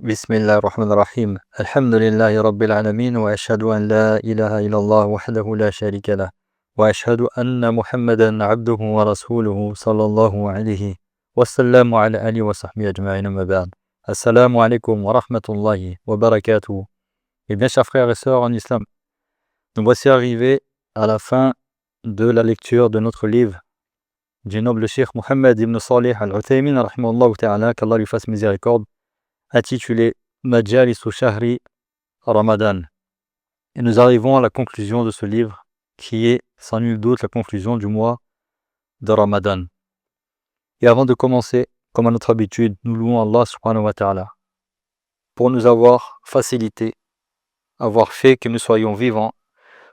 بسم الله الرحمن الرحيم الحمد لله رب العالمين وأشهد أن لا إله إلا الله وحده لا شريك له وأشهد أن محمدا عبده ورسوله صلى الله عليه وسلم على آله وصحبه أجمعين ما بعد السلام عليكم ورحمة الله وبركاته. Eh bien, chers frères et sœurs en islam, nous voici arrivés à la fin de la lecture de notre livre du noble cheikh Mohammed ibn Salih al-Uthaymin, rahimahullah ta'ala, qu'Allah lui fasse miséricorde, intitulé Majalisu Shahri Ramadan. Et nous arrivons à la conclusion de ce livre, qui est sans nul doute la conclusion du mois de Ramadan. Et avant de commencer, comme à notre habitude, nous louons Allah subhanahu wa ta'ala pour nous avoir facilité, avoir fait que nous soyons vivants,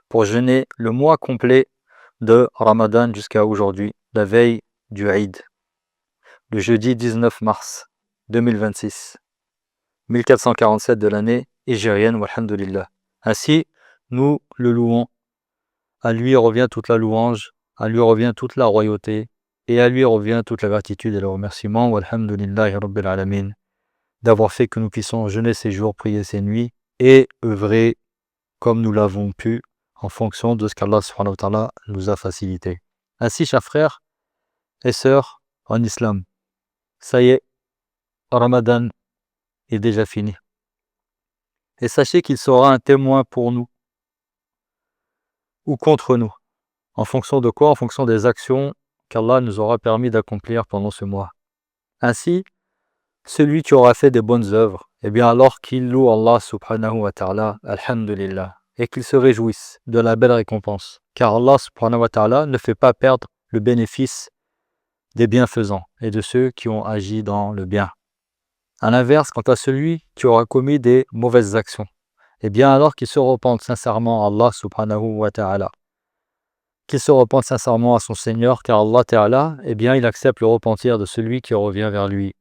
pour jeûner le mois complet de Ramadan jusqu'à aujourd'hui, la veille du Eid, le jeudi 19 mars 2026, 1447 de l'année hégérienne, walhamdulillah. Ainsi, nous le louons. À lui revient toute la louange, à lui revient toute la royauté, et à lui revient toute la gratitude et le remerciement, walhamdulillahi rabbil alamin, d'avoir fait que nous puissions jeûner ces jours, prier ces nuits, et œuvrer comme nous l'avons pu, en fonction de ce qu'Allah subhanahu wa ta'ala nous a facilité. Ainsi, chers frères et sœurs en islam, ça y est, Ramadan est déjà fini. Et sachez qu'il sera un témoin pour nous ou contre nous. En fonction de quoi? En fonction des actions qu'Allah nous aura permis d'accomplir pendant ce mois. Ainsi, celui qui aura fait des bonnes œuvres, eh bien alors qu'il loue Allah subhanahu wa ta'ala, alhamdulillah, et qu'il se réjouisse de la belle récompense. Car Allah subhanahu wa ta'ala ne fait pas perdre le bénéfice des bienfaisants et de ceux qui ont agi dans le bien. À l'inverse, quant à celui qui aura commis des mauvaises actions, eh bien alors qu'il se repente sincèrement à Allah subhanahu wa ta'ala, qu'il se repente sincèrement à son Seigneur, car Allah ta'ala, eh bien il accepte le repentir de celui qui revient vers lui.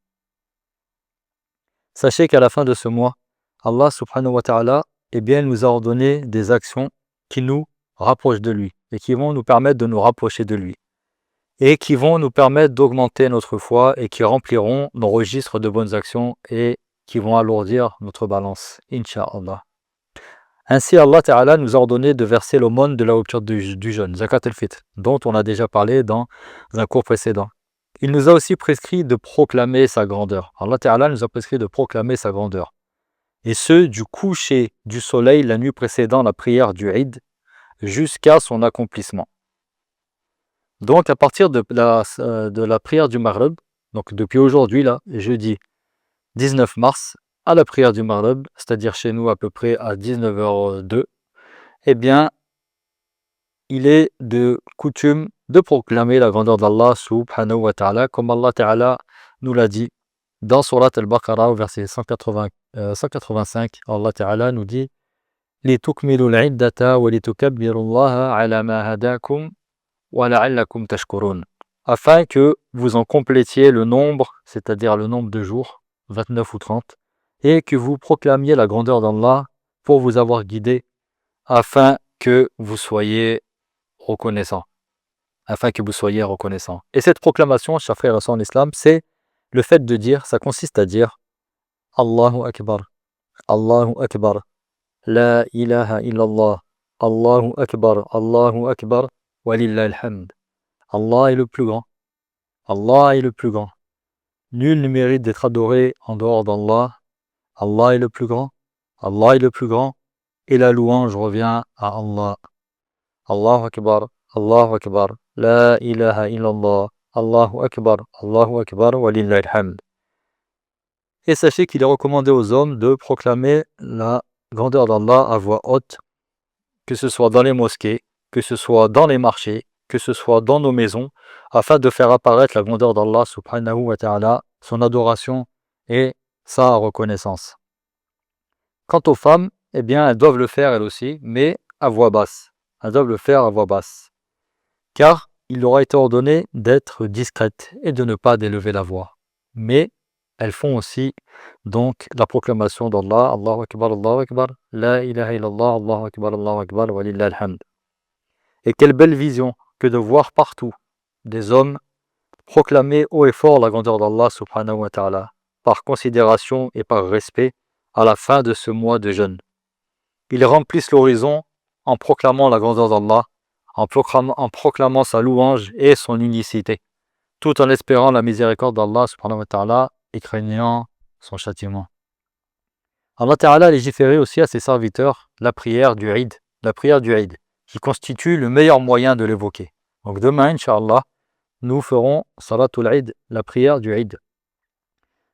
Sachez qu'à la fin de ce mois, Allah subhanahu wa ta'ala, eh bien il nous a ordonné des actions qui nous rapprochent de lui et qui vont nous permettre de nous rapprocher de lui et qui vont nous permettre d'augmenter notre foi et qui rempliront nos registres de bonnes actions et qui vont alourdir notre balance, incha'Allah. Ainsi, Allah Ta'ala nous a ordonné de verser l'aumône de la rupture du jeûne, Zakat al-Fitr, dont on a déjà parlé dans un cours précédent. Il nous a aussi prescrit de proclamer sa grandeur. Allah Ta'ala nous a prescrit de proclamer sa grandeur. Et ce, du coucher du soleil la nuit précédant la prière du Eid, jusqu'à son accomplissement. Donc, à partir de la prière du Maghrib, donc depuis aujourd'hui, là, jeudi 19 mars, à la prière du Maghrib, c'est-à-dire chez nous à peu près à 19h02, eh bien, il est de coutume de proclamer la grandeur d'Allah subhanahu wa ta'ala, comme Allah ta'ala nous l'a dit dans Surat al-Baqarah, au verset 185, Allah ta'ala nous dit « لِتُكْمِلُوا الْعِدَّةَ وَلِتُكَبِّرُوا اللَّهَ عَلَى مَا هَدَاكُمْ وَلَعَلَّكُمْ تَشْكُرُونَ » afin que vous en complétiez le nombre, c'est-à-dire le nombre de jours, 29 ou 30, et que vous proclamiez la grandeur d'Allah pour vous avoir guidé, afin que vous soyez reconnaissants. Et cette proclamation, chers frères et sœurs en islam, c'est le fait de dire, ça consiste à dire Allahu Akbar, La ilaha illallah, Allahu Akbar, Walillah alhamd. Allah est le plus grand. Allah est le plus grand. Nul ne mérite d'être adoré en dehors d'Allah. Allah est le plus grand. Allah est le plus grand. Et la louange revient à Allah. Allahu Akbar, La ilaha illallah, Allahu Akbar, Walillah alhamd. Et sachez qu'il est recommandé aux hommes de proclamer la grandeur d'Allah à voix haute, que ce soit dans les mosquées, que ce soit dans les marchés, que ce soit dans nos maisons, afin de faire apparaître la grandeur d'Allah subhanahu wa ta'ala, son adoration et sa reconnaissance. Quant aux femmes, eh bien, elles doivent le faire elles aussi, mais à voix basse. Elles doivent le faire à voix basse. Car il leur a été ordonné d'être discrètes et de ne pas d'élever la voix. Mais elles font aussi donc la proclamation d'Allah, Allahu Akbar, La ilaha illallah, Allahu Akbar, Walillah alhamd. Et quelle belle vision que de voir partout des hommes proclamer haut et fort la grandeur d'Allah subhanahu wa ta'ala, par considération et par respect à la fin de ce mois de jeûne. Ils remplissent l'horizon en proclamant la grandeur d'Allah, en proclamant sa louange et son unicité, tout en espérant la miséricorde d'Allah subhanahu wa ta'ala et craignant son châtiment. Allah ta'ala a légiféré aussi à ses serviteurs la prière du Eid, qui constitue le meilleur moyen de l'évoquer. Donc demain, Inch'Allah, nous ferons Salatul Eid, la prière du Eid.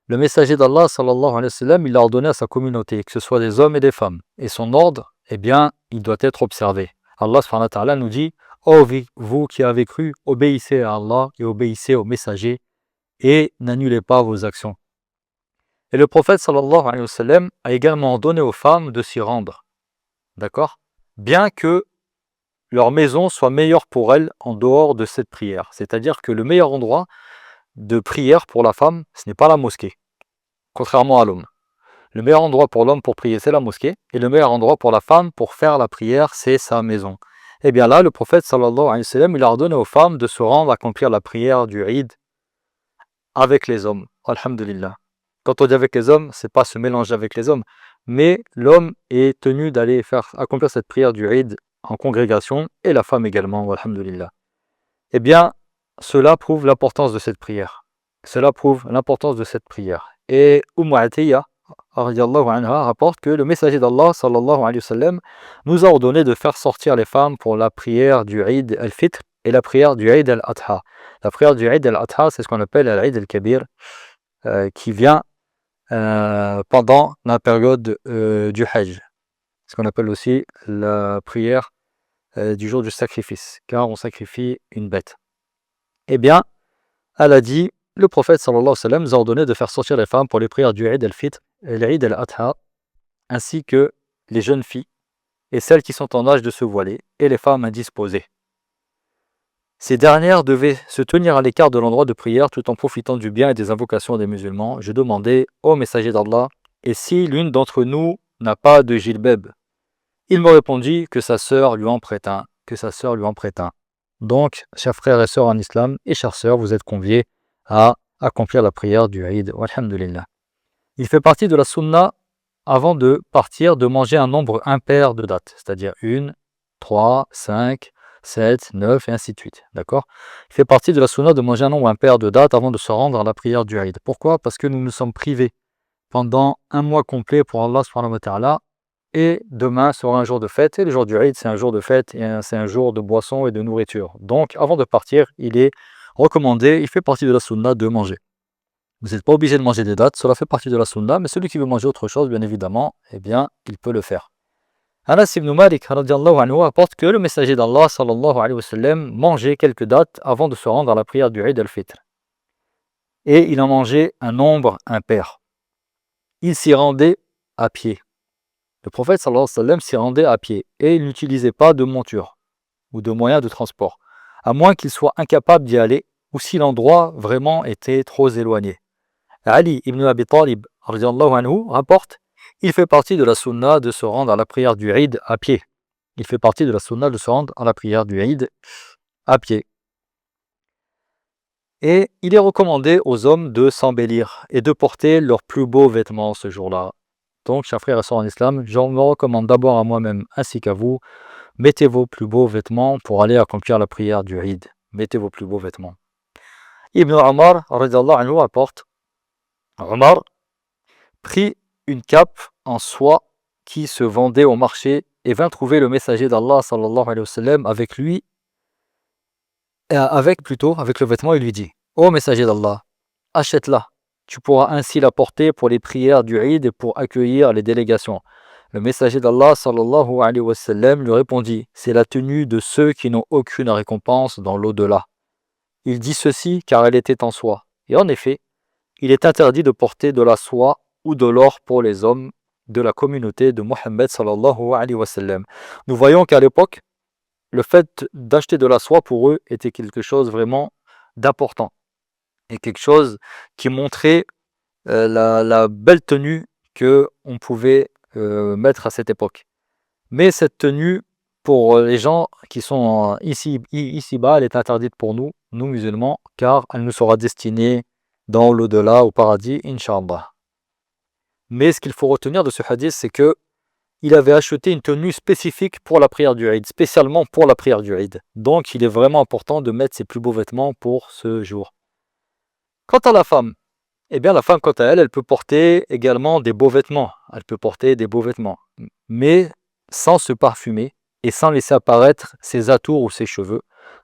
Le messager d'Allah, sallallahu alayhi wa sallam, il a ordonné à sa communauté, que ce soit des hommes et des femmes. Et son ordre, eh bien, il doit être observé. Allah subhanahu wa ta'ala nous dit, ô vous qui avez cru, obéissez à Allah et obéissez au messager et n'annulez pas vos actions. Et le prophète sallallahu alayhi wa sallam a également ordonné aux femmes de s'y rendre. D'accord? Bien que leur maison soit meilleure pour elles en dehors de cette prière. C'est-à-dire que le meilleur endroit de prière pour la femme, ce n'est pas la mosquée, contrairement à l'homme. Le meilleur endroit pour l'homme pour prier, c'est la mosquée, et le meilleur endroit pour la femme pour faire la prière, c'est sa maison. Et bien là, le prophète sallallahu alayhi wa sallam, il a ordonné aux femmes de se rendre accomplir la prière du Eid avec les hommes. Alhamdulillah. Quand on dit avec les hommes, c'est pas se mélanger avec les hommes, mais l'homme est tenu d'aller accomplir cette prière du Eid en congrégation, et la femme également, alhamdulillah. Eh bien, cela prouve l'importance de cette prière. Et Atiyya radiyallahu anha rapporte que le messager d'Allah sallallahu alayhi wa sallam nous a ordonné de faire sortir les femmes pour la prière du Eid al-Fitr et la prière du Eid al-Adha. La prière du Eid al-Adha, c'est ce qu'on appelle l'Eid al-Kabir, qui vient pendant la période du Hajj. Ce qu'on appelle aussi la prière du jour du sacrifice, car on sacrifie une bête. Eh bien, elle a dit, le prophète sallallahu alayhi wa sallam nous a ordonné de faire sortir les femmes pour les prières du Eid al-Fitr et l'Eid al-Adha, ainsi que les jeunes filles et celles qui sont en âge de se voiler et les femmes indisposées. Ces dernières devaient se tenir à l'écart de l'endroit de prière tout en profitant du bien et des invocations des musulmans. Je demandais au messager d'Allah, et si l'une d'entre nous n'a pas de jilbab? Il me répondit que sa sœur lui en prête un. Donc, chers frères et sœurs en islam et chères sœurs, vous êtes conviés à accomplir la prière du Eid. Alhamdulillah. Il fait partie de la sunna, avant de partir, de manger un nombre impair de dates, c'est-à-dire 1, 3, 5, 7, 9 et ainsi de suite. D'accord? Il fait partie de la sunna de manger un nombre impair de dates avant de se rendre à la prière du Eid. Pourquoi? Parce que nous nous sommes privés pendant un mois complet pour Allah subhanahu wa ta'ala. Et demain sera un jour de fête, et le jour du Eid, c'est un jour de fête, et c'est un jour de boisson et de nourriture. Donc, avant de partir, il est recommandé, il fait partie de la sunna de manger. Vous n'êtes pas obligé de manger des dates, cela fait partie de la sunna, mais celui qui veut manger autre chose, bien évidemment, eh bien, il peut le faire. Anas ibn Malik radiyallahu anhu rapporte que le messager d'Allah sallallahu alayhi wa sallam mangeait quelques dates avant de se rendre à la prière du Eid al-Fitr. Et il en mangeait un nombre impair. Il s'y rendait à pied. Le prophète sallallahu alayhi wa sallam s'y rendait à pied et il n'utilisait pas de monture ou de moyens de transport, à moins qu'il soit incapable d'y aller ou si l'endroit vraiment était trop éloigné. Ali ibn Abi Talib radiyallahu anhu rapporte, il fait partie de la sunna de se rendre à la prière du Eid à pied. Et il est recommandé aux hommes de s'embellir et de porter leurs plus beaux vêtements ce jour-là. Donc, chers frères et sœurs en islam, je me recommande d'abord à moi-même ainsi qu'à vous, mettez vos plus beaux vêtements pour aller accomplir la prière du Eid. Mettez vos plus beaux vêtements. Ibn Omar radiyallahu anhu rapporte, Omar prit une cape en soie qui se vendait au marché et vint trouver le messager d'Allah sallallahu alayhi wa sallam avec lui, avec le vêtement, il lui dit, ô messager d'Allah, achète-la. Tu pourras ainsi la porter pour les prières du Eid et pour accueillir les délégations. Le messager d'Allah sallallahu alayhi wa sallam lui répondit, c'est la tenue de ceux qui n'ont aucune récompense dans l'au-delà. Il dit ceci car elle était en soie. Et en effet, il est interdit de porter de la soie ou de l'or pour les hommes de la communauté de Mohammed sallallahu alayhi wa sallam. Nous voyons qu'à l'époque, le fait d'acheter de la soie pour eux était quelque chose vraiment d'important et quelque chose qui montrait la belle tenue qu'on pouvait mettre à cette époque. Mais cette tenue, pour les gens qui sont ici-bas, elle est interdite pour nous musulmans, car elle nous sera destinée dans l'au-delà, au paradis, Inch'Allah. Mais ce qu'il faut retenir de ce hadith, c'est que il avait acheté une tenue spécifique pour la prière du Eid, spécialement pour la prière du Eid. Donc il est vraiment important de mettre ses plus beaux vêtements pour ce jour. Quant à la femme, eh bien la femme quant à elle, elle peut porter également des beaux vêtements. Elle peut porter des beaux vêtements, mais sans se parfumer et sans laisser apparaître ses atours ou ses cheveux,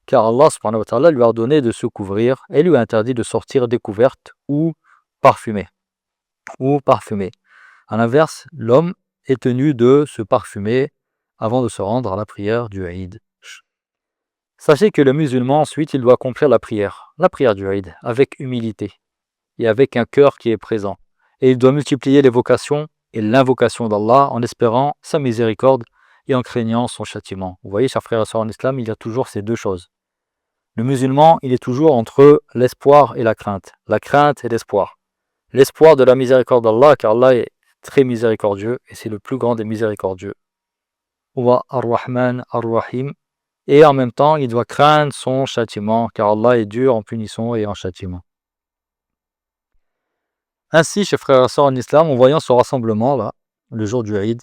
car Allah subhanahu wa ta'ala lui a ordonné de se couvrir et lui a interdit de sortir découverte ou parfumée. À l'inverse, l'homme est tenu de se parfumer avant de se rendre à la prière du Eid. Sachez que le musulman, ensuite, il doit accomplir la prière du Eid, avec humilité et avec un cœur qui est présent. Et il doit multiplier l'évocation et l'invocation d'Allah en espérant sa miséricorde et en craignant son châtiment. Vous voyez, chers frères et sœurs en islam, il y a toujours ces deux choses. Le musulman, il est toujours entre l'espoir et la crainte et l'espoir. L'espoir de la miséricorde d'Allah, car Allah est très miséricordieux et c'est le plus grand des miséricordieux. Wa ar-Rahman ar-Rahim. Et en même temps, il doit craindre son châtiment, car Allah est dur en punition et en châtiment. Ainsi, chers frères et sœurs en islam, en voyant ce rassemblement là, le jour du Eid,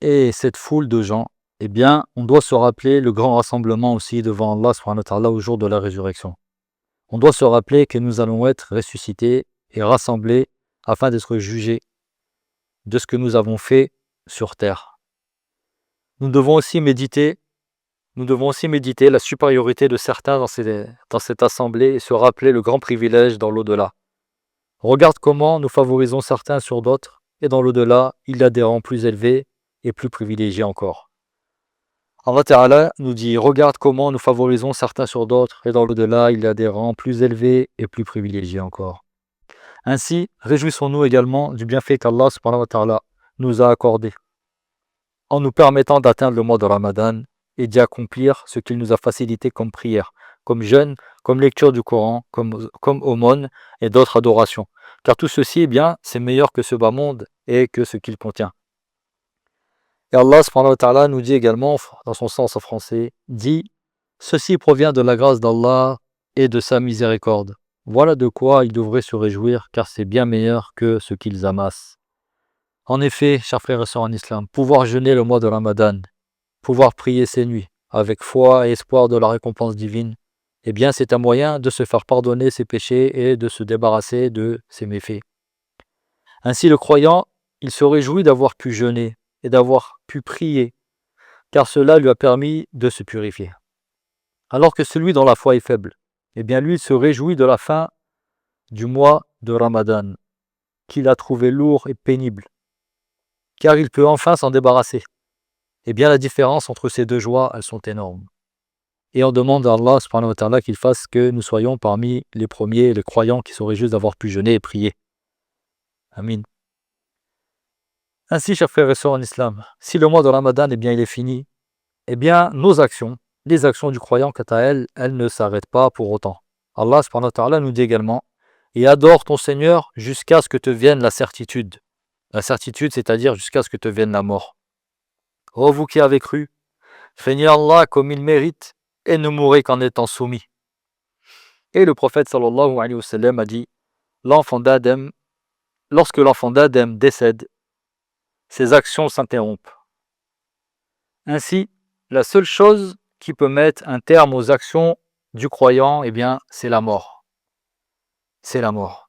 et cette foule de gens, eh bien, on doit se rappeler le grand rassemblement aussi devant Allah subhanahu wa ta'ala au jour de la résurrection. On doit se rappeler que nous allons être ressuscités et rassemblés afin d'être jugés de ce que nous avons fait sur terre. Nous devons aussi méditer la supériorité de certains dans cette assemblée et se rappeler le grand privilège dans l'au-delà. Regarde comment nous favorisons certains sur d'autres, et dans l'au-delà, il y a des rangs plus élevés et plus privilégiés encore. Allah Ta'ala nous dit, regarde comment nous favorisons certains sur d'autres, et dans l'au-delà, il y a des rangs plus élevés et plus privilégiés encore. Ainsi, réjouissons-nous également du bienfait qu'Allah subhanahu wa ta'ala nous a accordé, en nous permettant d'atteindre le mois de Ramadan et d'y accomplir ce qu'il nous a facilité comme prière, comme jeûne, comme lecture du Coran, comme aumône et d'autres adorations. Car tout ceci, eh bien, c'est meilleur que ce bas monde et que ce qu'il contient. Et Allah subhanahu wa ta'ala nous dit également, dans son sens en français, dit « Ceci provient de la grâce d'Allah et de sa miséricorde. Voilà de quoi ils devraient se réjouir, car c'est bien meilleur que ce qu'ils amassent. » En effet, chers frères et sœurs en islam, pouvoir jeûner le mois de Ramadan, pouvoir prier ces nuits, avec foi et espoir de la récompense divine, eh bien c'est un moyen de se faire pardonner ses péchés et de se débarrasser de ses méfaits. Ainsi le croyant, il se réjouit d'avoir pu jeûner et d'avoir pu prier, car cela lui a permis de se purifier. Alors que celui dont la foi est faible, eh bien lui il se réjouit de la fin du mois de Ramadan, qu'il a trouvé lourd et pénible, car il peut enfin s'en débarrasser. Eh bien la différence entre ces deux joies, elles sont énormes. Et on demande à Allah subhanahu wa ta'ala qu'il fasse que nous soyons parmi les premiers, les croyants qui se réjouissent d'avoir pu jeûner et prier. Amin. Ainsi, chers frères et sœurs en islam, si le mois de Ramadan, eh bien, il est fini, eh bien, nos actions, les actions du croyant, quant à elles, elles ne s'arrêtent pas pour autant. Allah subhanahu wa ta'ala nous dit également, et adore ton Seigneur jusqu'à ce que te vienne la certitude. La certitude, c'est-à-dire jusqu'à ce que te vienne la mort. Ô vous qui avez cru, craignez Allah comme il mérite et ne mourrez qu'en étant soumis. Et le prophète sallallahu alayhi wa sallam a dit, lorsque l'enfant d'Adam décède, ses actions s'interrompent. Ainsi, la seule chose qui peut mettre un terme aux actions du croyant, eh bien, c'est la mort. C'est la mort.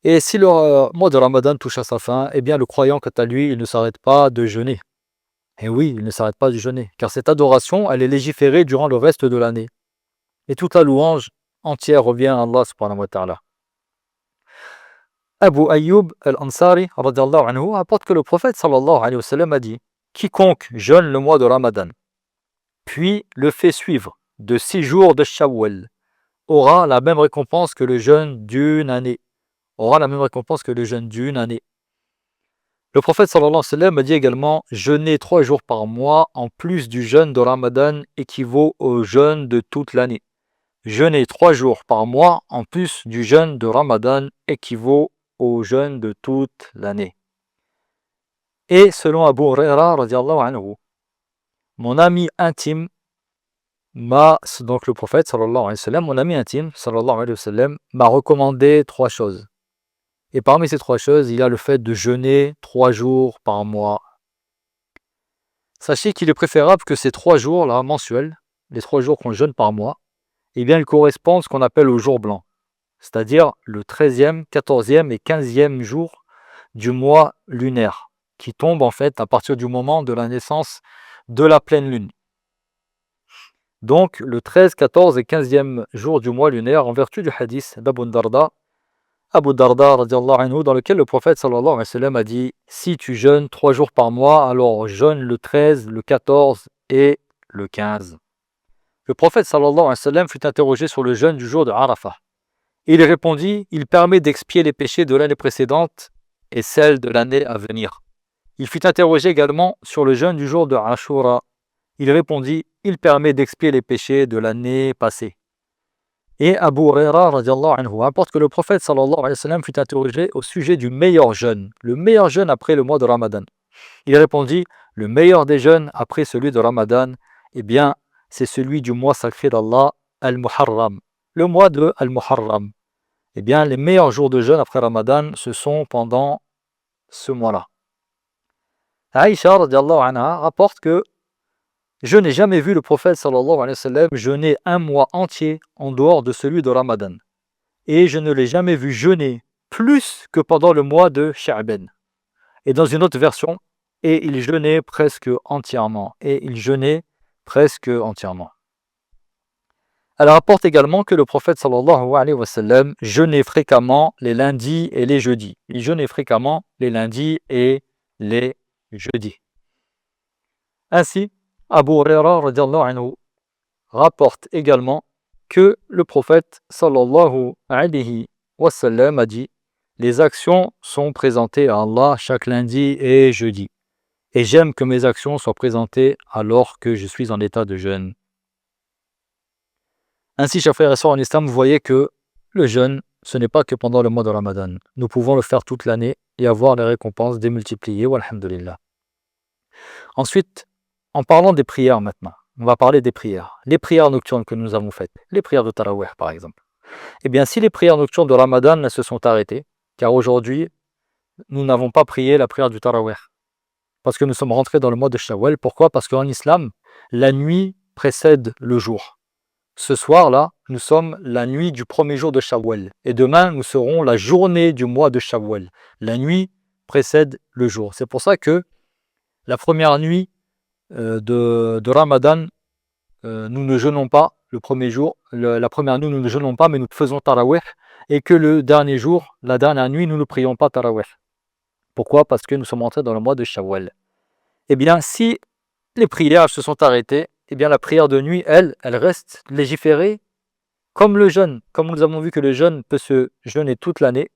Et si le mois de Ramadan touche à sa fin, eh bien, le croyant, quant à lui, il ne s'arrête pas de jeûner. Et oui, il ne s'arrête pas de jeûner, car cette adoration, elle est légiférée durant le reste de l'année. Et toute la louange entière revient à Allah subhanahu wa ta'ala. Abu Ayyub al-Ansari radiyallahu anhu rapporte que le prophète sallallahu alayhi wa sallam a dit, quiconque jeûne le mois de Ramadan, puis le fait suivre de 6 jours de Shawwal, aura la même récompense que le jeûne d'une année. Le prophète sallallahu alayhi wa sallam a dit également, jeûner 3 jours par mois en plus du jeûne de Ramadan équivaut au jeûne de toute l'année. Jeûner 3 jours par mois en plus du jeûne de Ramadan équivaut au jeûne de toute l'année. Et selon Abu Huraira radiyallahu anhu, mon ami intime donc le prophète sallallahu alayhi wa sallam, mon ami intime sallallahu alayhi wa sallam m'a recommandé 3 choses. Et parmi ces 3 choses, il y a le fait de jeûner 3 jours par mois. Sachez qu'il est préférable que ces 3 jours-là, mensuels, les 3 jours qu'on jeûne par mois, eh bien, ils correspondent à ce qu'on appelle au jour blanc, c'est-à-dire le 13e, 14e et 15e jour du mois lunaire, qui tombe en fait à partir du moment de la naissance de la pleine lune. Donc, le 13, 14 et 15e jour du mois lunaire, en vertu du hadith d'Abu Darda, radiallahu anhu, dans lequel le prophète sallallahu alayhi wa sallam a dit « Si tu jeûnes 3 jours par mois, alors jeûne le 13, le 14 et le 15. » Le prophète sallallahu alayhi wa sallam fut interrogé sur le jeûne du jour de Arafah. Il répondit « Il permet d'expier les péchés de l'année précédente et celles de l'année à venir. » Il fut interrogé également sur le jeûne du jour de Ashura. Il répondit « Il permet d'expier les péchés de l'année passée. » Et Abu Huraira radiallahu anhu rapporte que le prophète sallallahu alayhi wa sallam fut interrogé au sujet du meilleur jeûne, le meilleur jeûne après le mois de Ramadan. Il répondit « Le meilleur des jeûnes après celui de Ramadan, eh bien, c'est celui du mois sacré d'Allah, Al-Muharram. Le mois de Al-Muharram. Eh bien, les meilleurs jours de jeûne après Ramadan, ce sont pendant ce mois-là. » Aïcha radiallahu anha rapporte que je n'ai jamais vu le prophète sallallahu alayhi wa sallam jeûner un mois entier en dehors de celui de Ramadan. Et je ne l'ai jamais vu jeûner plus que pendant le mois de Sha'ban. Et dans une autre version, et il jeûnait presque entièrement. Elle rapporte également que le prophète sallallahu alayhi wa sallam jeûnait fréquemment les lundis et les jeudis. Il jeûnait fréquemment les lundis et les jeudis. Ainsi, Abu Huraira radiallahu anhu rapporte également que le prophète sallallahu alayhi wa sallam a dit « Les actions sont présentées à Allah chaque lundi et jeudi. Et j'aime que mes actions soient présentées alors que je suis en état de jeûne. » Ainsi, chers frères et sœurs en islam, vous voyez que le jeûne, ce n'est pas que pendant le mois de Ramadan. Nous pouvons le faire toute l'année et avoir les récompenses démultipliées. Walhamdulillah. Ensuite, en parlant des prières maintenant, on va parler des prières. Les prières nocturnes que nous avons faites, les prières de Tarawih par exemple. Eh bien, si les prières nocturnes de Ramadan se sont arrêtées, car aujourd'hui, nous n'avons pas prié la prière du Tarawih, parce que nous sommes rentrés dans le mois de Shawwal. Pourquoi? Parce qu'en islam, la nuit précède le jour. Ce soir-là, nous sommes la nuit du premier jour de Shawwal. Et demain, nous serons la journée du mois de Shawwal. La nuit précède le jour. C'est pour ça que la première nuit de Ramadan, nous ne jeûnons pas le premier jour. La première nuit, nous ne jeûnons pas, mais nous faisons Tarawih. Et que le dernier jour, la dernière nuit, nous ne prions pas Tarawih. Pourquoi? Parce que nous sommes entrés dans le mois de Shawwal. Eh bien, si les prières se sont arrêtées, eh bien la prière de nuit, elle reste légiférée comme le jeûne. Comme nous avons vu que le jeûne peut se jeûner toute l'année,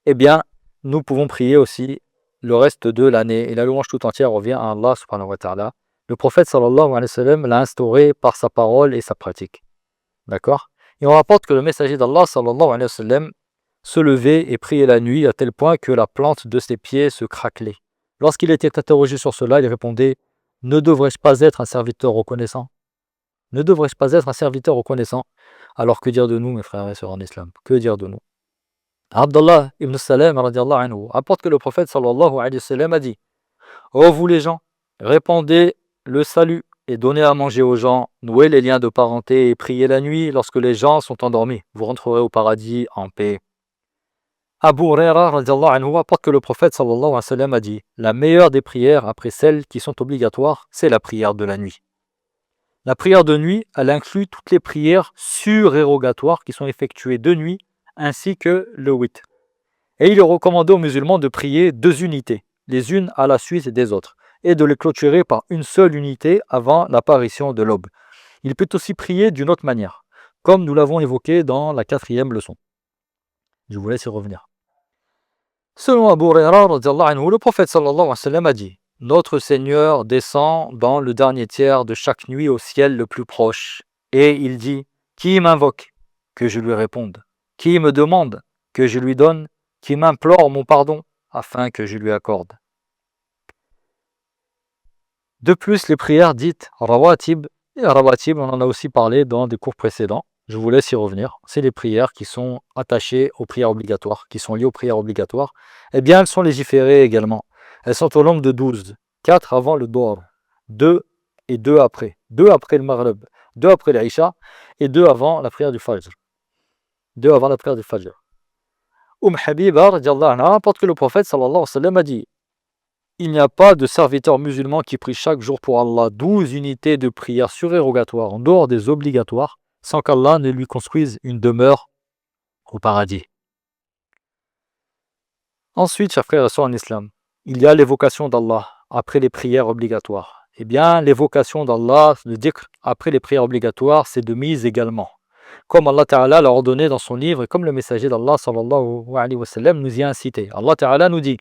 eh bien, nous pouvons prier aussi le reste de l'année. Et la louange tout entière revient à Allah subhanahu wa ta'ala. Le prophète sallallahu alayhi wa sallam l'a instauré par sa parole et sa pratique. D'accord? Et on rapporte que le messager d'Allah sallallahu alayhi wa sallam se levait et priait la nuit à tel point que la plante de ses pieds se craquelait. Lorsqu'il était interrogé sur cela, il répondait « Ne devrais-je pas être un serviteur reconnaissant? Ne devrais-je pas être un serviteur reconnaissant ?» Alors que dire de nous, mes frères et sœurs en islam? Que dire de nous? Abdallah ibn Salam radiallahu anhu rapporte que le prophète sallallahu alayhi wa sallam a dit « Ô vous les gens, répandez le salut et donnez à manger aux gens, nouez les liens de parenté et priez la nuit lorsque les gens sont endormis. Vous rentrerez au paradis en paix. » Abu Huraira radiallahu anhu rapporte que le prophète sallallahu alayhi wa sallam a dit « La meilleure des prières après celles qui sont obligatoires, c'est la prière de la nuit. » La prière de nuit, elle inclut toutes les prières surérogatoires qui sont effectuées de nuit, ainsi que le witr. Et il est recommandé aux musulmans de prier 2 unités, les unes à la suite des autres, et de les clôturer par une seule unité avant l'apparition de l'aube. Il peut aussi prier d'une autre manière, comme nous l'avons évoqué dans la 4e leçon. Je vous laisse y revenir. Selon Abu Huraira, le prophète sallallahu alayhi wa sallam a dit « Notre Seigneur descend dans le dernier tiers de chaque nuit au ciel le plus proche, et il dit « Qui m'invoque? Que je lui réponde. Qui me demande? Que je lui donne. Qui m'implore mon pardon, afin que je lui accorde. » De plus, les prières dites rawatib, et rawatib, on en a aussi parlé dans des cours précédents, je vous laisse y revenir, c'est les prières qui sont attachées aux prières obligatoires, qui sont liées aux prières obligatoires. Eh bien, elles sont légiférées également. Elles sont au nombre de 12. 4 avant le Dohr, 2 et 2 après. 2 après le Maghrib, 2 après l'Aïcha et 2 avant la prière du Fajr. 2 avant la prière du Fajr. Habiba, radiallahu anha, rapporte que le prophète sallallahu alayhi wa sallam a dit: il n'y a pas de serviteur musulman qui prie chaque jour pour Allah 12 unités de prière surérogatoires en dehors des obligatoires, sans qu'Allah ne lui construise une demeure au paradis. Ensuite, chers frères et sœurs en islam, il y a l'évocation d'Allah après les prières obligatoires. Eh bien, l'évocation d'Allah, le dhikr après les prières obligatoires, c'est de mise également. Comme Allah Ta'ala l'a ordonné dans son livre et comme le messager d'Allah sallallahu alayhi wa sallam nous y a incité. Allah Ta'ala nous dit: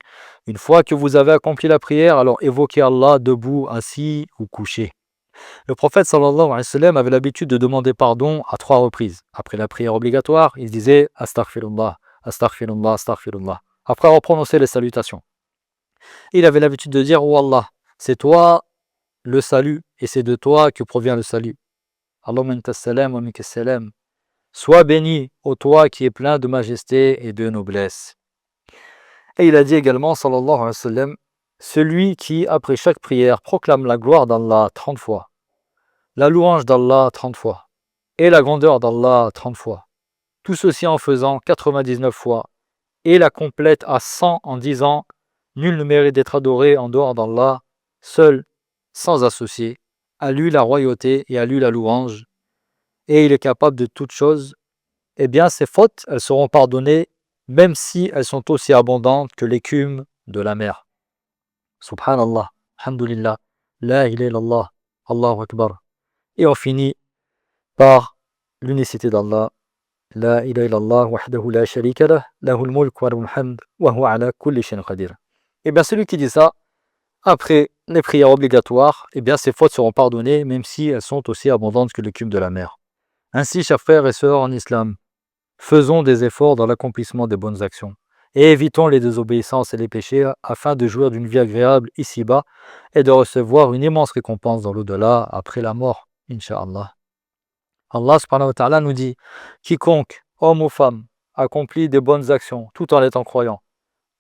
une fois que vous avez accompli la prière, alors évoquez Allah debout, assis ou couché. Le prophète sallallahu alayhi wa sallam avait l'habitude de demander pardon à 3 reprises. Après la prière obligatoire, il disait astaghfirullah, astaghfirullah, astaghfirullah. Après avoir prononcé les salutations. Il avait l'habitude de dire: oh Allah, c'est toi le salut et c'est de toi que provient le salut. Allahumma anta salam wa minka salam. Sois béni, ô toi qui es plein de majesté et de noblesse. Et il a dit également, sallallahu alayhi wa sallam, celui qui, après chaque prière, proclame la gloire d'Allah 30 fois, la louange d'Allah 30 fois, et la grandeur d'Allah 30 fois, tout ceci en faisant 99 fois, et la complète à 100 en disant: nul ne mérite d'être adoré en dehors d'Allah, seul, sans associé, à lui la royauté et à lui la louange, et il est capable de toutes choses. Eh bien, ces fautes, elles seront pardonnées, même si elles sont aussi abondantes que l'écume de la mer. Subhanallah, alhamdulillah, la ilaha illallah, Allahu Akbar. Et on finit par l'unicité d'Allah. La ilaha illallah, wahdahu la sharika lah, lahul mulk wa lahul hamd, wa huwa ala kulli shay'in qadir. Eh bien, celui qui dit ça, après les prières obligatoires, eh bien, ses fautes seront pardonnées, même si elles sont aussi abondantes que l'écume de la mer. Ainsi, chers frères et sœurs en islam, faisons des efforts dans l'accomplissement des bonnes actions et évitons les désobéissances et les péchés afin de jouir d'une vie agréable ici-bas et de recevoir une immense récompense dans l'au-delà après la mort, Inch'Allah. Allah subhanahu wa ta'ala nous dit: quiconque, homme ou femme, accomplit des bonnes actions tout en étant croyant,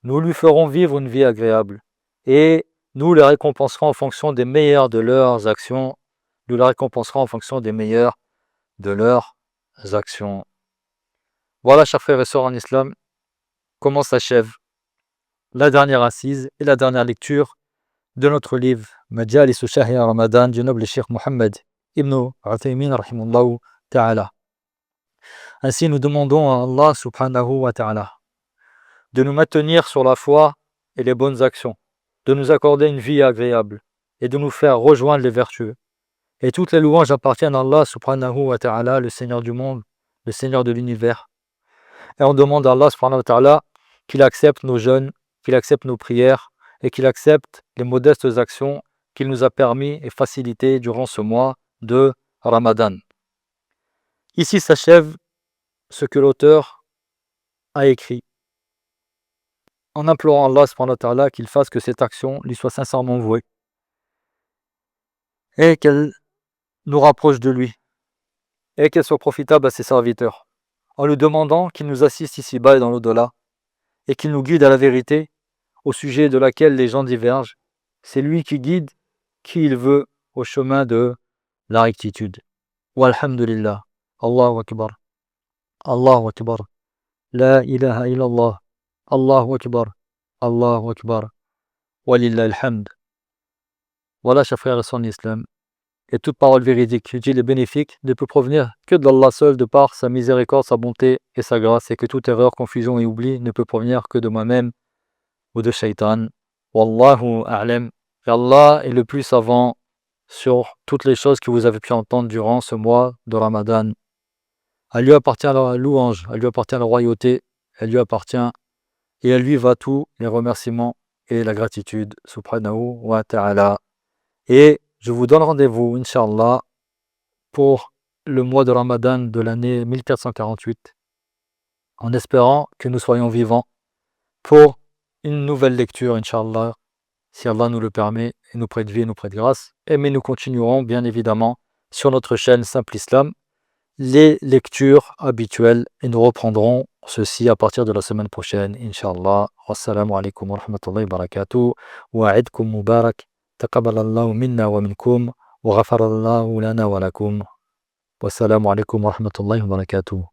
nous lui ferons vivre une vie agréable et nous les récompenserons en fonction des meilleures de leurs actions. Nous les récompenserons en fonction des meilleures de leurs actions. Voilà, chers frères et sœurs en islam, comment s'achève la dernière assise et la dernière lecture de notre livre Majalis Shahri Ramadan du noble Cheikh Mohammed ibn Uthaymin rahimahullah ta'ala. Ainsi, nous demandons à Allah subhanahu wa ta'ala de nous maintenir sur la foi et les bonnes actions, de nous accorder une vie agréable et de nous faire rejoindre les vertueux. Et toutes les louanges appartiennent à Allah subhanahu wa ta'ala, le Seigneur du monde, le Seigneur de l'univers. Et on demande à Allah subhanahu wa ta'ala qu'il accepte nos jeûnes, qu'il accepte nos prières et qu'il accepte les modestes actions qu'il nous a permis et facilitées durant ce mois de Ramadan. Ici s'achève ce que l'auteur a écrit, en implorant Allah subhanahu wa ta'ala qu'il fasse que cette action lui soit sincèrement vouée et qu'elle nous rapproche de lui et qu'elle soit profitable à ses serviteurs, en lui demandant qu'il nous assiste ici-bas et dans l'au-delà et qu'il nous guide à la vérité au sujet de laquelle les gens divergent. C'est lui qui guide qui il veut au chemin de la rectitude. Walhamdulillah, Allahu Akbar, Allahu Akbar, la ilaha illallah, Allahu Akbar, Allahu Akbar, walillah alhamd. Voilà, chers frères et sœurs en islam, et toute parole véridique, utile et bénéfique ne peut provenir que de Allah seul, de par sa miséricorde, sa bonté et sa grâce, et que toute erreur, confusion et oubli ne peut provenir que de moi-même ou de Shaitan. Wallahu a'lam. Allah est le plus savant sur toutes les choses que vous avez pu entendre durant ce mois de Ramadan. À lui appartient la louange, à lui appartient la royauté, elle lui appartient et à lui va tous les remerciements et la gratitude, subhanahu wa ta'ala. Et je vous donne rendez-vous, Inch'Allah, pour le mois de Ramadan de l'année 1448, en espérant que nous soyons vivants pour une nouvelle lecture, Inch'Allah, si Allah nous le permet et nous prête vie et nous prête grâce. Mais nous continuerons bien évidemment sur notre chaîne Simple Islam les lectures habituelles et nous reprendrons ceci à partir de la semaine prochaine, Inch'Allah. Wassalamu alaikum wa rahmatullahi wa barakatuh. Wa aidkum mubarak. Taqabbalallahu minna wa minkum. Wa ghafarallahu lana wa lakum. Wassalamu alaikum wa rahmatullahi wa barakatuh.